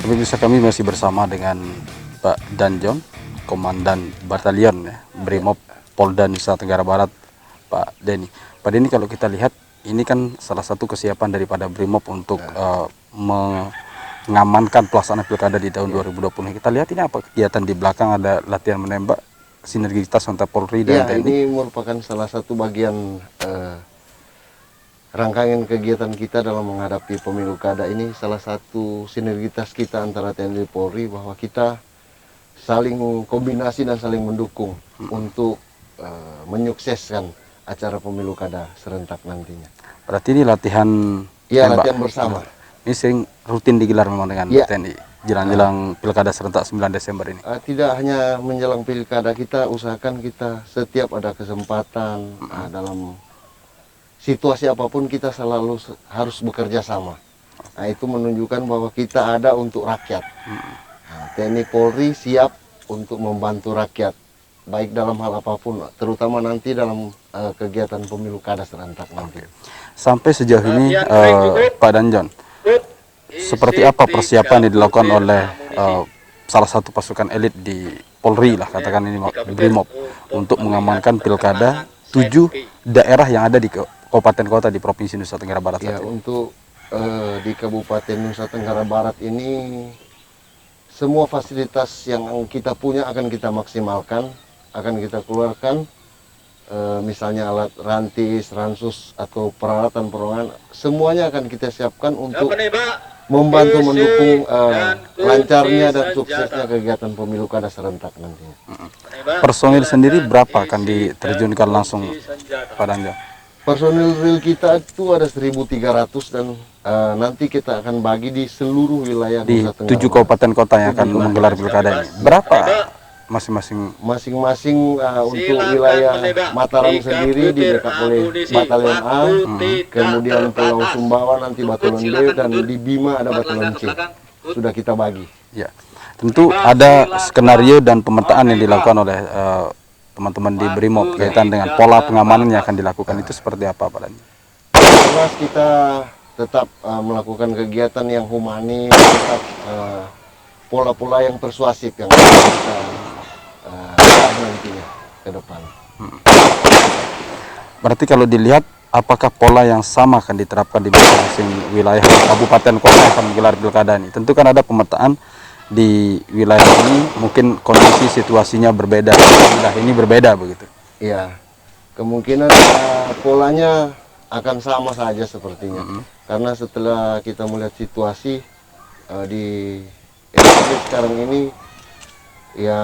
Pemirsa, kami masih bersama dengan Pak Danjon, Komandan Batalion ya, Brimob Polda Nusa Tenggara Barat, Pak Denny. Pak Denny, kalau kita lihat ini kan salah satu kesiapan daripada Brimob untuk mengamankan pelaksanaan pilkada di tahun 2020. Kita lihat ini apa kegiatan di belakang, ada latihan menembak, sinergitas antara Polri dan TNI. Ini merupakan salah satu bagian rangkaian kegiatan kita dalam menghadapi pemilu kada ini. Salah satu sinergitas kita antara TNI dan Polri bahwa kita saling kombinasi dan saling mendukung untuk menyukseskan acara pemilu kada serentak nantinya. Berarti ini latihan Latihan bersama. Ini sering rutin digelar memang dengan TNI jelang-jelang pilkada serentak 9 Desember ini. Tidak hanya menjelang pilkada, kita usahakan kita setiap ada kesempatan dalam situasi apapun kita selalu harus bekerja sama. Nah, itu menunjukkan bahwa kita ada untuk rakyat. TNI Polri siap untuk membantu rakyat, baik dalam hal apapun, terutama nanti dalam kegiatan pemilu kada serentak nanti. Sampai sejauh ini, Pak Danjon, seperti apa persiapan yang dilakukan oleh salah satu pasukan elit di Polri lah, katakan ini Brimob, untuk mengamankan pilkada 7 daerah yang ada di kabupaten kota di Provinsi Nusa Tenggara Barat? Untuk di Kabupaten Nusa Tenggara Barat ini semua fasilitas yang kita punya akan kita maksimalkan, akan kita keluarkan, misalnya alat rantis, ransus atau peralatan perorangan, semuanya akan kita siapkan untuk membantu mendukung lancarnya dan suksesnya kegiatan pemilu kada serentak nantinya. Personil sendiri berapa akan diterjunkan langsung, Pak Danjon? Personil real kita itu ada 1.300 dan nanti kita akan bagi di seluruh wilayah di Nusa Tenggara 7 kabupaten kota yang akan menggelar pilkada ini. Berapa masing-masing untuk wilayah Mataram sendiri di backup oleh Batalion A, kemudian Pulau Sumbawa nanti Batalion B, dan di Bima ada Batalion C. Sudah kita bagi. Ya, tentu ada skenario dan pemetaan yang dilakukan oleh teman-teman di Brimob kaitan dengan pola pengamanan yang akan dilakukan. Itu seperti apa, Pak Danjon? Jelas kita tetap melakukan kegiatan yang humanis, tetap pola-pola yang persuasif yang kita nantinya ke depan. Berarti kalau dilihat, apakah pola yang sama akan diterapkan di masing-masing wilayah kabupaten kota yang akan menggelar pilkada ini? Tentu kan ada pemetaan di wilayah ini, mungkin kondisi situasinya berbeda, wilayah ini berbeda begitu. Iya, kemungkinan polanya akan sama saja sepertinya. Karena setelah kita melihat situasi di Indonesia sekarang ini, ya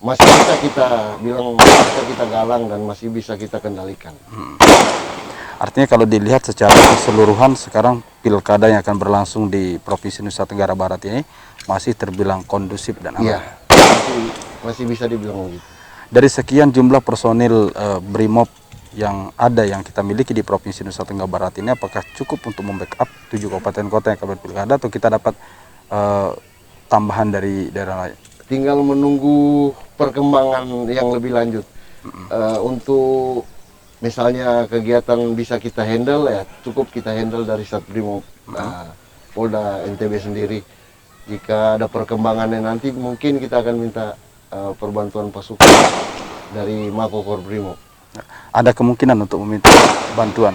masih bisa kita bilang, bisa kita galang dan masih bisa kita kendalikan. Artinya kalau dilihat secara keseluruhan sekarang pilkada yang akan berlangsung di Provinsi Nusa Tenggara Barat ini masih terbilang kondusif dan aman. Iya, masih bisa dibilang begitu. Dari sekian jumlah personil Brimob yang ada, yang kita miliki di Provinsi Nusa Tenggara Barat ini, apakah cukup untuk membackup 7 kabupaten kota yang akan berpilkada, atau kita dapat tambahan dari daerah lain? Tinggal menunggu perkembangan yang lebih lanjut. Untuk misalnya kegiatan bisa kita handle, ya cukup kita handle dari Satbrimob Polda NTB sendiri. Jika ada perkembangannya nanti mungkin kita akan minta perbantuan pasukan dari Makokor Brimob. Ada kemungkinan untuk meminta bantuan?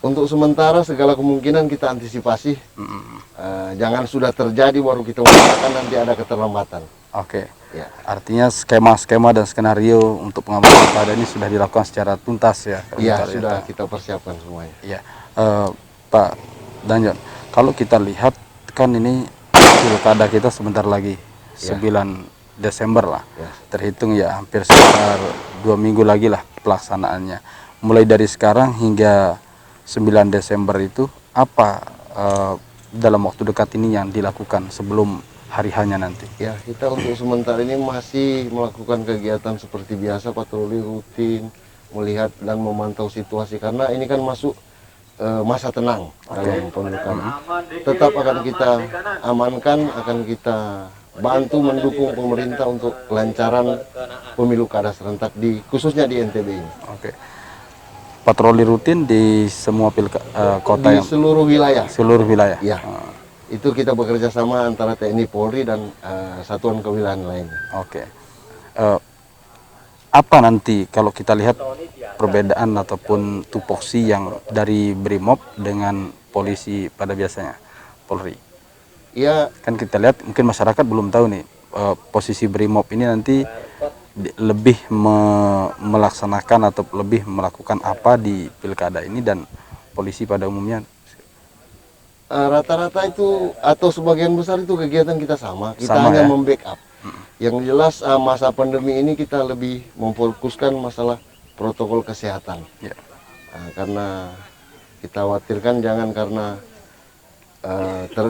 Untuk sementara segala kemungkinan kita antisipasi. Jangan sudah terjadi baru kita mengatakan nanti ada keterlambatan. Oke. Ya. Artinya skema-skema dan skenario untuk pengamanan pilkada ini sudah dilakukan secara tuntas ya? Iya, sudah kita persiapkan semuanya. Iya. Pak Danjon, kalau kita lihat kan ini pilkada kita sebentar lagi, 9 Desember lah, terhitung ya hampir sekitar 2 minggu lagi lah pelaksanaannya. Mulai dari sekarang hingga 9 Desember itu apa dalam waktu dekat ini yang dilakukan sebelum hari hanya nanti? Ya, kita untuk sementara ini masih melakukan kegiatan seperti biasa, patroli rutin, melihat dan memantau situasi, karena ini kan masuk masa tenang dalam pemilihan. Tetap akan kita amankan, akan kita bantu mendukung pemerintah untuk kelancaran pemilu kada serentak khususnya di NTB ini. Oke. Patroli rutin di semua kota di seluruh wilayah. Seluruh wilayah. Ya. Itu kita bekerja sama antara TNI Polri dan satuan kewilayahan lainnya. Oke. Apa nanti kalau kita lihat perbedaan ataupun tupoksi yang dari Brimob dengan polisi pada biasanya, Polri? Ya, Kan kita lihat mungkin masyarakat belum tahu nih posisi Brimob ini nanti lebih melaksanakan atau lebih melakukan apa di pilkada ini, dan polisi pada umumnya. rata-rata itu atau sebagian besar itu kegiatan kita sama. Kita Sama, hanya ya? membackup. Yang jelas masa pandemi ini kita lebih memfokuskan masalah protokol kesehatan. Ya. Karena kita khawatirkan jangan karena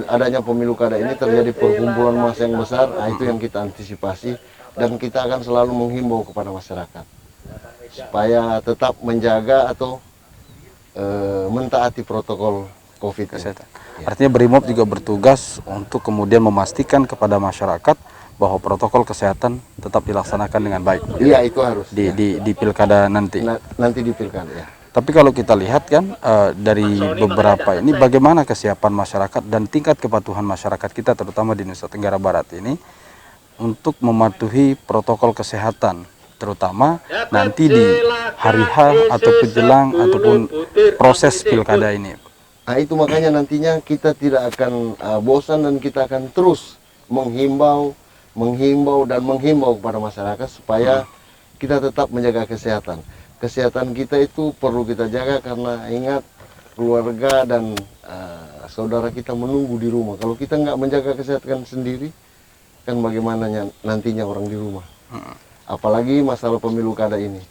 adanya pemilu kada ini terjadi perkumpulan massa yang besar. Itu yang kita antisipasi, dan kita akan selalu menghimbau kepada masyarakat supaya tetap menjaga atau mentaati protokol COVID Kesehatan. Ya. Artinya Brimob juga bertugas untuk kemudian memastikan kepada masyarakat bahwa protokol kesehatan tetap dilaksanakan dengan baik. Iya, itu harus Di pilkada nanti. nanti di pilkada ya. Tapi kalau kita lihat kan dari beberapa ini, bagaimana kesiapan masyarakat dan tingkat kepatuhan masyarakat kita terutama di Nusa Tenggara Barat ini untuk mematuhi protokol kesehatan, terutama nanti di hari H ataupun jelang ataupun proses pilkada ini. Nah, itu makanya nantinya kita tidak akan bosan, dan kita akan terus menghimbau kepada masyarakat supaya kita tetap menjaga kesehatan. Kesehatan kita itu perlu kita jaga, karena ingat, keluarga dan saudara kita menunggu di rumah. Kalau kita nggak menjaga kesehatan sendiri, kan bagaimana nantinya orang di rumah. Apalagi masalah pemilu kada ini.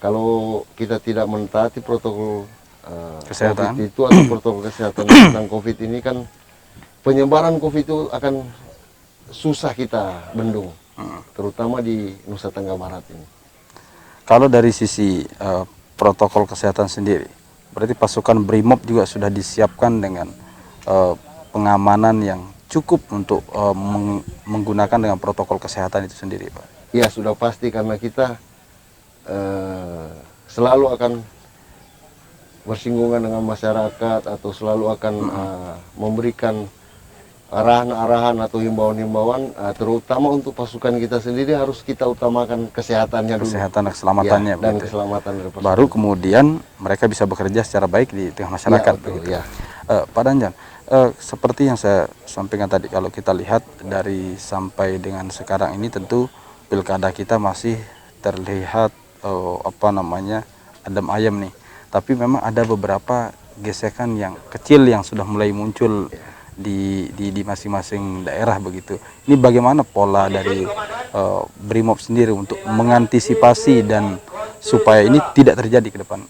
Kalau kita tidak mentaati protokol Kesehatan. COVID itu atau protokol kesehatan tentang COVID ini, kan penyebaran COVID itu akan susah kita bendung, terutama di Nusa Tenggara Barat ini. Kalau dari sisi protokol kesehatan sendiri, berarti pasukan Brimob juga sudah disiapkan dengan pengamanan yang cukup untuk menggunakan dengan protokol kesehatan itu sendiri, Pak? Ya, sudah pasti, karena kita selalu akan bersinggungan dengan masyarakat atau selalu akan memberikan arahan-arahan atau himbauan-himbauan, terutama untuk pasukan kita sendiri harus kita utamakan kesehatannya dulu. Kesehatan dan keselamatannya, Ya, dan begitu. keselamatan dari pasukan. Baru kemudian mereka bisa bekerja secara baik di tengah masyarakat, Ya, betul, begitu. ya. Pak Danjan, seperti yang saya sampaikan tadi, kalau kita lihat dari sampai dengan sekarang ini tentu pilkada kita masih terlihat adem ayem nih. Tapi memang ada beberapa gesekan yang kecil yang sudah mulai muncul di masing-masing daerah, begitu. Ini bagaimana pola dari Brimob sendiri untuk mengantisipasi dan supaya ini tidak terjadi ke depan?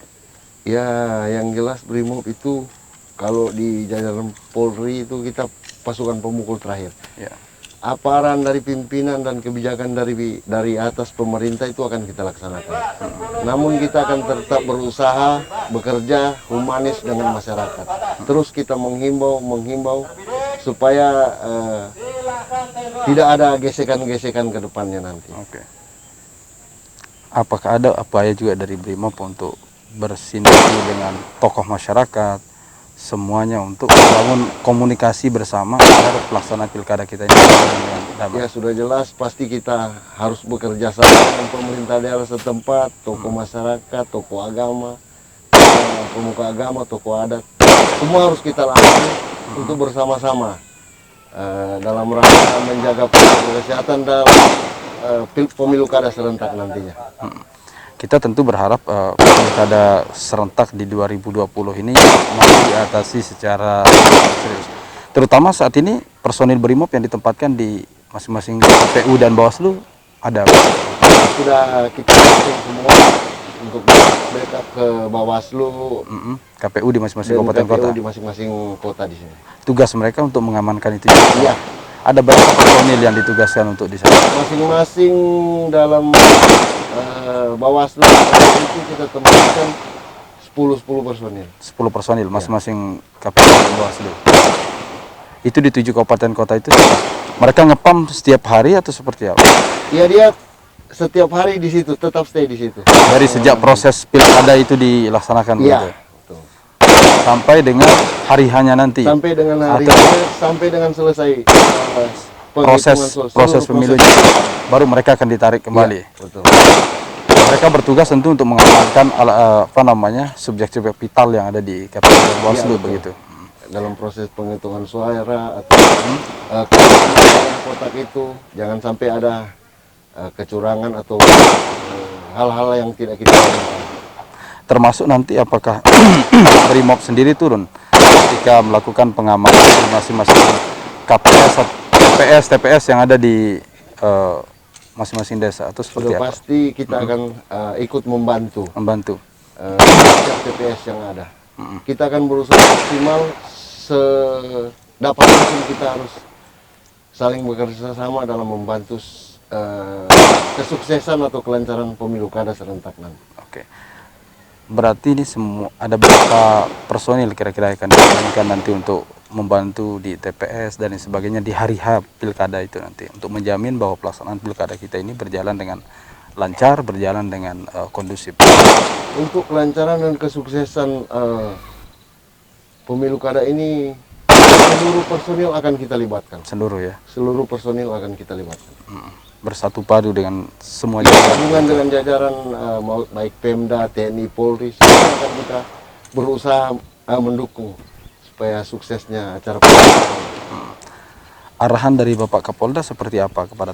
Ya, yang jelas Brimob itu kalau di jajaran Polri itu kita pasukan pemukul terakhir. Ya. Apa arahan dari pimpinan dan kebijakan dari atas pemerintah itu akan kita laksanakan. Namun kita akan tetap berusaha bekerja humanis dengan masyarakat. Terus kita menghimbau supaya tidak ada gesekan-gesekan ke depannya nanti. Oke. Apakah ada upaya juga dari Brimob untuk bersinergi dengan tokoh masyarakat semuanya untuk membangun komunikasi bersama agar pelaksanaan pilkada kita ini dengan damai? Ya, sudah jelas pasti kita harus bekerja sama dengan pemerintah daerah setempat, tokoh masyarakat, tokoh agama, pemuka agama, tokoh adat. Semua harus kita lakukan untuk bersama-sama dalam rangka menjaga protokol kesehatan dalam pemilu kada serentak nantinya. Kita tentu berharap pilkada serentak di 2020 ini mampu diatasi secara serius. Terutama saat ini personil Brimob yang ditempatkan di masing-masing KPU dan Bawaslu ada. Sudah kita lakukan semua untuk backup ke Bawaslu, KPU di masing-masing dan kabupaten KPU kota. di masing-masing kota di sini. Tugas mereka untuk mengamankan itu juga. Iya. Ada berapa personil yang ditugaskan untuk di sana? Masing-masing dalam Bawaslu itu kita tempatkan 10 personil. 10 personil masing-masing KPU dan Bawaslu. Itu di 7 kabupaten kota itu. Mereka ngepam setiap hari atau seperti apa? Ya, dia setiap hari di situ, tetap stay di situ. Dari sejak proses pilkada itu dilaksanakan Iya. begitu. Betul. sampai dengan hari hanya nanti. Sampai dengan hari Atau sampai dengan selesai proses pemilunya, baru mereka akan ditarik kembali. Ya, betul. Mereka bertugas tentu untuk mengamankan subjek-subjek vital yang ada di KPU dan Bawaslu, Ya, begitu. Dalam proses penghitungan suara atau dalam kotak itu jangan sampai ada kecurangan atau hal-hal yang tidak kita inginkan. Termasuk nanti apakah Brimob sendiri turun ketika melakukan pengamanan di masing-masing TPS yang ada di masing-masing desa, atau seperti Sudah apa? pasti kita akan ikut membantu setiap TPS yang ada. Kita akan berusaha maksimal sedapat mungkin. Kita harus saling bekerja sama dalam membantu kesuksesan atau kelancaran pemilu kada serentak nanti. Oke. Berarti ini semua ada berapa personil kira-kira akan diturunkan nanti untuk membantu di TPS dan sebagainya di hari H pilkada itu nanti, untuk menjamin bahwa pelaksanaan pilkada kita ini berjalan dengan lancar, berjalan dengan kondusif. Untuk kelancaran dan kesuksesan pemilu kada ini, seluruh personil akan kita libatkan. Seluruh personil akan kita libatkan. Bersatu padu dengan semua jajaran. Dengan jajaran baik Pemda, TNI, Polri, semua akan kita berusaha mendukung supaya suksesnya acara pemilu. Arahan dari Bapak Kapolda seperti apa kepada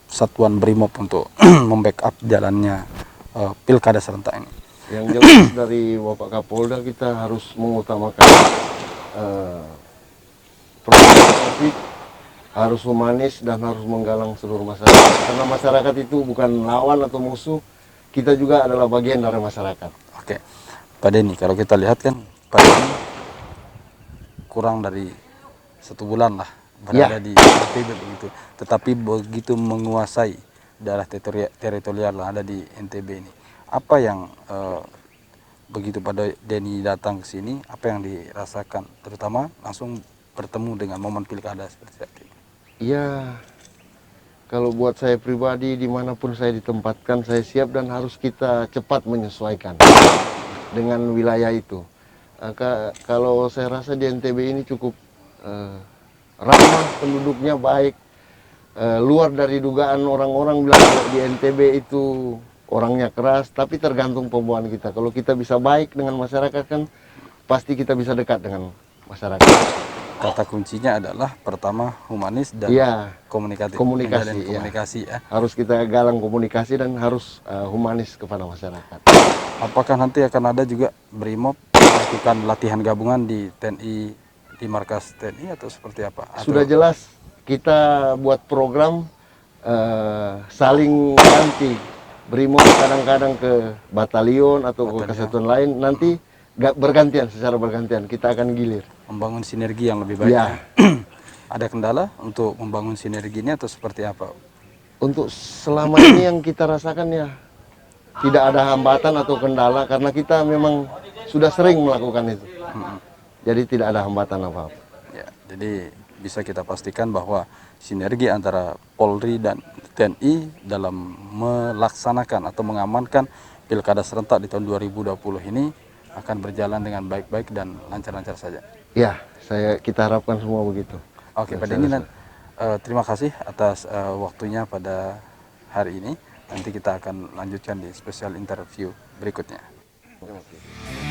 Satuan Brimob untuk membackup jalannya pilkada serentak ini? Yang jelas dari Bapak Kapolda, kita harus mengutamakan protokol COVID, harus humanis dan harus menggalang seluruh masyarakat. Karena masyarakat itu bukan lawan atau musuh, kita juga adalah bagian dari masyarakat. Oke, Pak Denny, kalau kita lihat kan Pak Denny kurang dari 1 bulan lah berada di NTB begitu, tetapi begitu menguasai daerah teritorial yang ada di NTB ini. Apa yang begitu pada Denny datang ke sini, apa yang dirasakan, terutama langsung bertemu dengan momen pilkada seperti saat ini? Ya, kalau buat saya pribadi, dimanapun saya ditempatkan, saya siap dan harus kita cepat menyesuaikan dengan wilayah itu. Kalau saya rasa di NTB ini cukup ramah, penduduknya baik, luar dari dugaan orang-orang bilang di NTB itu orangnya keras, tapi tergantung pembawaan kita. Kalau kita bisa baik dengan masyarakat, kan pasti kita bisa dekat dengan masyarakat. Kata kuncinya adalah pertama humanis dan komunikasi ya. Harus kita galang komunikasi dan harus humanis kepada masyarakat. Apakah nanti akan ada juga Brimob melakukan latihan gabungan di TNI, di markas TNI, atau seperti apa? Sudah jelas kita buat program saling ganti. Brimob kadang-kadang ke batalion atau ke kesatuan lain, nanti secara bergantian kita akan gilir. Membangun sinergi yang lebih baik. Ya. Ada kendala untuk membangun sinergi ini atau seperti apa? Untuk selama ini yang kita rasakan ya tidak ada hambatan atau kendala, karena kita memang sudah sering melakukan itu. Jadi tidak ada hambatan apa-apa. Ya, jadi bisa kita pastikan bahwa sinergi antara Polri dan TNI dalam melaksanakan atau mengamankan pilkada serentak di tahun 2020 ini akan berjalan dengan baik-baik dan lancar-lancar saja. Ya, kita harapkan semua begitu. Oke, Pak Denny, terima kasih atas waktunya pada hari ini. Nanti kita akan lanjutkan di spesial interview berikutnya. Terima kasih.